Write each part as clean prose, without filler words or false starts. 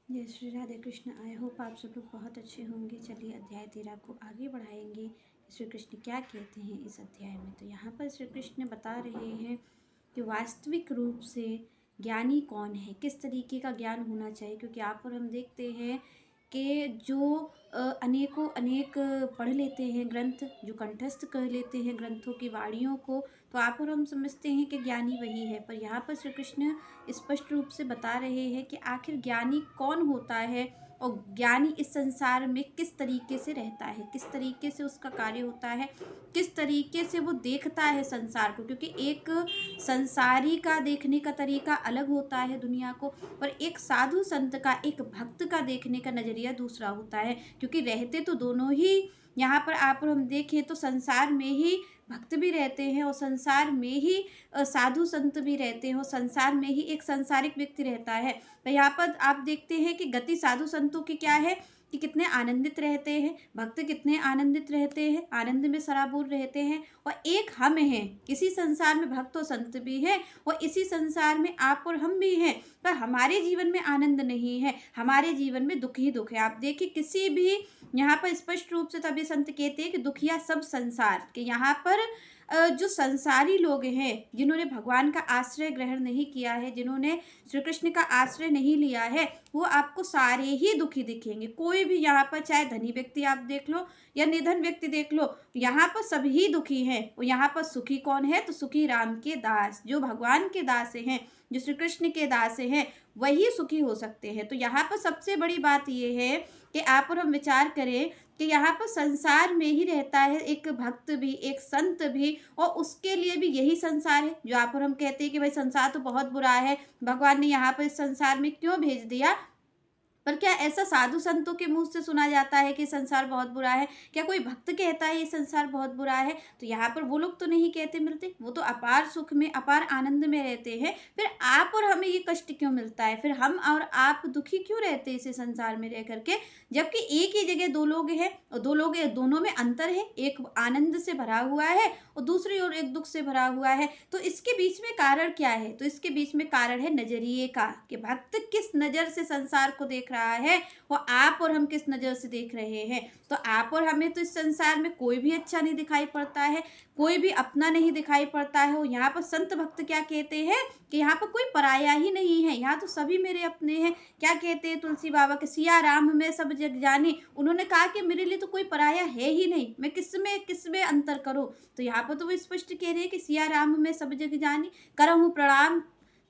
जय Shri Radhe Krishna. I hope आप सब लोग बहुत अच्छे होंगे। चलिए अध्याय 13 को आगे बढ़ाएंगे। श्री कृष्ण क्या कहते हैं इस अध्याय में। तो यहाँ पर श्री कृष्ण बता रहे हैं कि वास्तविक रूप से ज्ञानी कौन है, किस तरीके का ज्ञान होना चाहिए। क्योंकि आप और हम देखते हैं कि जो अनेकों अनेक पढ़ लेते हैं ग्रंथ, जो कंठस्थ कर लेते हैं ग्रंथों की वाणियों को, तो आप और हम समझते हैं कि ज्ञानी वही है। पर यहाँ पर श्री कृष्ण स्पष्ट रूप से बता रहे हैं कि आखिर ज्ञानी कौन होता है और ज्ञानी इस संसार में किस तरीके से रहता है, किस तरीके से उसका कार्य होता है, किस तरीके से वो देखता है संसार को। क्योंकि एक संसारी का देखने का तरीका अलग होता है दुनिया को, और एक साधु संत का, एक भक्त का देखने का नज़रिया दूसरा होता है। क्योंकि रहते तो दोनों ही यहाँ पर आप और हम देखें तो संसार में ही भक्त भी रहते हैं और संसार में ही साधु संत भी रहते हैं और संसार में ही एक सांसारिक व्यक्ति रहता है। तो यहाँ पर आप देखते हैं कि गति साधु संतों की क्या है कि कितने आनंदित रहते हैं, भक्त कितने आनंदित रहते हैं, आनंद में सराबोर रहते हैं। और एक हम हैं, इसी संसार में भक्त और संत भी हैं और इसी संसार में आप और हम भी हैं, पर हमारे जीवन में आनंद नहीं है, हमारे जीवन में दुख ही दुख है। आप देखिए किसी भी यहाँ पर स्पष्ट रूप से तभी संत कहते हैं कि दुखिया सब संसार के। यहाँ पर जो संसारी लोग हैं, जिन्होंने भगवान का आश्रय ग्रहण नहीं किया है, जिन्होंने श्री कृष्ण का आश्रय नहीं लिया है, वो आपको सारे ही दुखी दिखेंगे। कोई भी यहाँ पर, चाहे धनी व्यक्ति आप देख लो या निधन व्यक्ति देख लो, यहाँ पर सभी दुखी हैं। और यहाँ पर सुखी कौन है, तो सुखी राम के दास, जो भगवान के दास हैं, जो श्री कृष्ण के दास हैं, वही सुखी हो सकते हैं। तो यहाँ पर सबसे बड़ी बात ये है कि आप और हम विचार करें कि यहाँ पर संसार में ही रहता है एक भक्त भी, एक संत भी, और उसके लिए भी यही संसार है। जो आप और हम कहते हैं कि भाई संसार तो बहुत बुरा है, भगवान ने यहाँ पर इस संसार में क्यों भेज दिया, पर क्या ऐसा साधु संतों के मुंह से सुना जाता है कि संसार बहुत बुरा है? क्या कोई भक्त कहता है ये संसार बहुत बुरा है? तो यहाँ पर वो लोग तो नहीं कहते मिलते, वो तो अपार सुख में, अपार आनंद में रहते हैं। फिर आप और हमें ये कष्ट क्यों मिलता है, फिर हम और आप दुखी क्यों रहते हैं इस संसार में रह करके? जबकि एक ही जगह दो लोग हैं और दो लोग, दोनों में अंतर है। एक आनंद से भरा हुआ है और दूसरी ओर एक दुख से भरा हुआ है। तो इसके बीच में कारण क्या है? तो इसके बीच में कारण है नजरिए का, कि भक्त किस नज़र से संसार को देख रहा है और आप और हम किस नज़र से देख रहे हैं। तो आप और हमें तो इस संसार में कोई भी अच्छा नहीं दिखाई पड़ता है, कोई भी अपना नहीं दिखाई पड़ता है। और यहाँ पर संत भक्त क्या कहते हैं कि यहाँ पर कोई पराया ही नहीं है, यहाँ तो सभी मेरे अपने हैं। क्या कहते हैं तुलसी बाबा के, सिया राम में सब जग जानी। उन्होंने कहा कि मेरे लिए तो कोई पराया है ही नहीं, मैं किस में अंतर करूँ। तो यहाँ पर तो वो स्पष्ट कह रहे हैं कि सिया राम में सब जग जानी, करहूँ प्रणाम।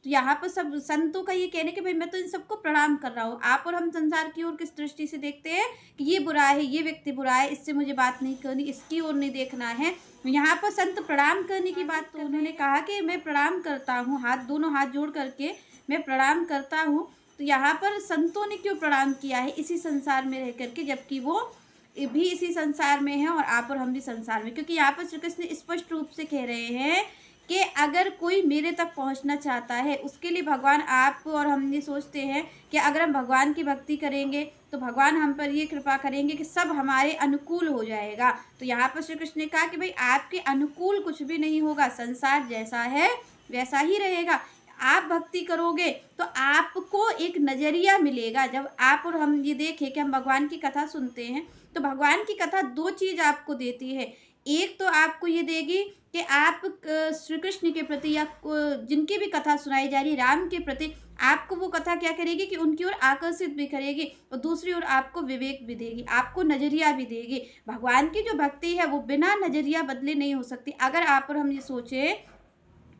तो यहाँ पर सब संतों का ये कहने कि भाई मैं तो इन सबको प्रणाम कर रहा हूँ। आप और हम संसार की ओर किस दृष्टि से देखते हैं कि ये बुरा है, ये व्यक्ति बुरा है, इससे मुझे बात नहीं करनी, इसकी ओर नहीं देखना है। यहाँ पर संत प्रणाम करने की बात, तो उन्होंने कहा कि मैं प्रणाम करता हूँ, हाथ दोनों हाथ जोड़ करके मैं प्रणाम करता हूँ। तो यहाँ पर संतों ने क्यों प्रणाम किया है इसी संसार में रह करके, जबकि वो भी इसी संसार में है और आप और हम भी संसार में। क्योंकि यहाँ पर श्री कृष्ण स्पष्ट रूप से कह रहे हैं कि अगर कोई मेरे तक पहुंचना चाहता है, उसके लिए भगवान, आप और हम ये सोचते हैं कि अगर हम भगवान की भक्ति करेंगे तो भगवान हम पर ये कृपा करेंगे कि सब हमारे अनुकूल हो जाएगा। तो यहाँ पर श्री कृष्ण ने कहा कि भाई आपके अनुकूल कुछ भी नहीं होगा, संसार जैसा है वैसा ही रहेगा। आप भक्ति करोगे तो आपको एक नज़रिया मिलेगा। जब आप और हम ये देखें कि हम भगवान की कथा सुनते हैं, तो भगवान की कथा दो चीज़ आपको देती है। एक तो आपको ये देगी कि आप श्री कृष्ण के प्रति या जिनकी भी कथा सुनाई जा रही राम के प्रति, आपको वो कथा क्या करेगी कि उनकी ओर आकर्षित भी करेगी, और दूसरी ओर आपको विवेक भी देगी, आपको नज़रिया भी देगी। भगवान की जो भक्ति है वो बिना नज़रिया बदले नहीं हो सकती। अगर आप और हम ये सोचें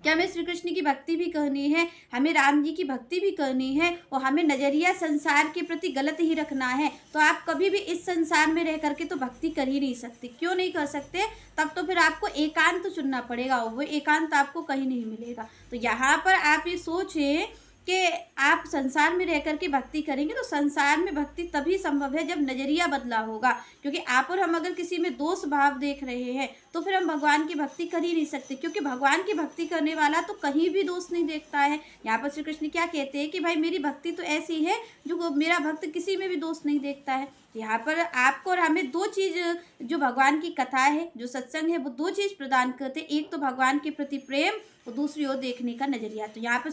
कि हमें श्री कृष्ण की भक्ति भी करनी है, हमें राम जी की भक्ति भी करनी है और हमें नज़रिया संसार के प्रति गलत ही रखना है, तो आप कभी भी इस संसार में रह करके तो भक्ति कर ही नहीं सकते। क्यों नहीं कर सकते? तब तो फिर आपको एकांत चुनना पड़ेगा और वो एकांत आपको कहीं नहीं मिलेगा। तो यहाँ पर आप ये सोचें कि आप संसार में रह कर के भक्ति करेंगे, तो संसार में भक्ति तभी संभव है जब नज़रिया बदला होगा। क्योंकि आप और हम अगर किसी में दोष भाव देख रहे हैं तो फिर हम भगवान की भक्ति कर ही नहीं सकते। क्योंकि भगवान की भक्ति करने वाला तो कहीं भी दोष नहीं देखता है। यहाँ पर श्री कृष्ण क्या कहते हैं कि भाई मेरी भक्ति तो ऐसी है जो मेरा भक्त किसी में भी दोष नहीं देखता है। यहाँ पर आपको और हमें दो चीज़, जो भगवान की कथा है, जो सत्संग है, वो दो चीज़ प्रदान करते। एक तो भगवान के प्रति प्रेम और दूसरी ओर देखने का नज़रिया। तो यहाँ पर